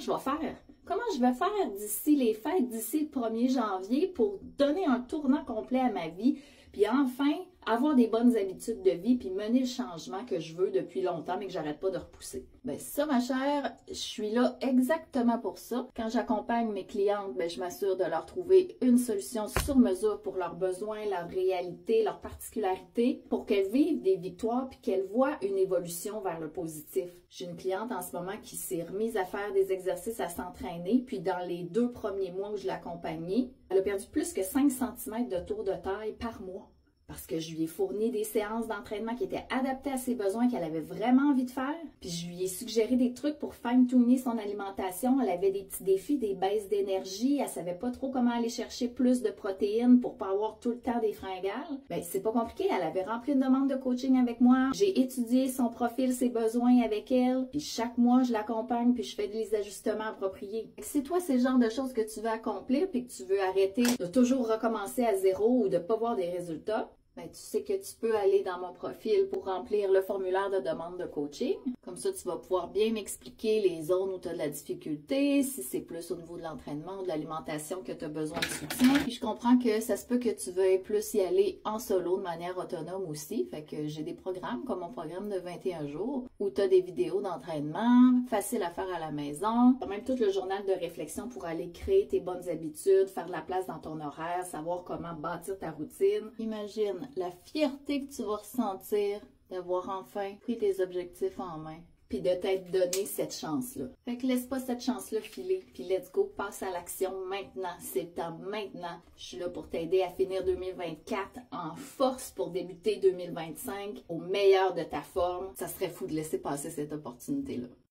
je vais faire? Comment je vais faire d'ici les fêtes, d'ici le 1er janvier pour donner un tournant complet à ma vie, puis enfin avoir des bonnes habitudes de vie, puis mener le changement que je veux depuis longtemps, mais que j'arrête pas de repousser. Ben ça, ma chère, je suis là exactement pour ça. Quand j'accompagne mes clientes, ben, je m'assure de leur trouver une solution sur mesure pour leurs besoins, leurs réalités, leurs particularités, pour qu'elles vivent des victoires puis qu'elles voient une évolution vers le positif. J'ai une cliente en ce moment qui s'est remise à faire des exercices, à s'entraîner, puis dans les 2 premiers mois où je l'ai accompagnée, elle a perdu plus que 5 cm de tour de taille par mois. Parce que je lui ai fourni des séances d'entraînement qui étaient adaptées à ses besoins, qu'elle avait vraiment envie de faire. Puis je lui ai suggéré des trucs pour fine-tuner son alimentation. Elle avait des petits défis, des baisses d'énergie. Elle savait pas trop comment aller chercher plus de protéines pour pas avoir tout le temps des fringales. Ben c'est pas compliqué. Elle avait rempli une demande de coaching avec moi. J'ai étudié son profil, ses besoins avec elle. Puis chaque mois, je l'accompagne puis je fais des ajustements appropriés. Si toi, c'est le genre de choses que tu veux accomplir puis que tu veux arrêter de toujours recommencer à zéro ou de pas voir des résultats, ben, tu sais que tu peux aller dans mon profil pour remplir le formulaire de demande de coaching. Comme ça, tu vas pouvoir bien m'expliquer les zones où tu as de la difficulté, si c'est plus au niveau de l'entraînement ou de l'alimentation que tu as besoin de soutien. Puis je comprends que ça se peut que tu veuilles plus y aller en solo de manière autonome aussi. Fait que j'ai des programmes comme mon programme de 21 jours où tu as des vidéos d'entraînement faciles à faire à la maison. Tu as même tout le journal de réflexion pour aller créer tes bonnes habitudes, faire de la place dans ton horaire, savoir comment bâtir ta routine. Imagine la fierté que tu vas ressentir d'avoir enfin pris tes objectifs en main, puis de t'être donné cette chance-là. Fait que laisse pas cette chance-là filer, puis let's go, passe à l'action maintenant, c'est le temps maintenant. Je suis là pour t'aider à finir 2024 en force pour débuter 2025 au meilleur de ta forme. Ça serait fou de laisser passer cette opportunité-là.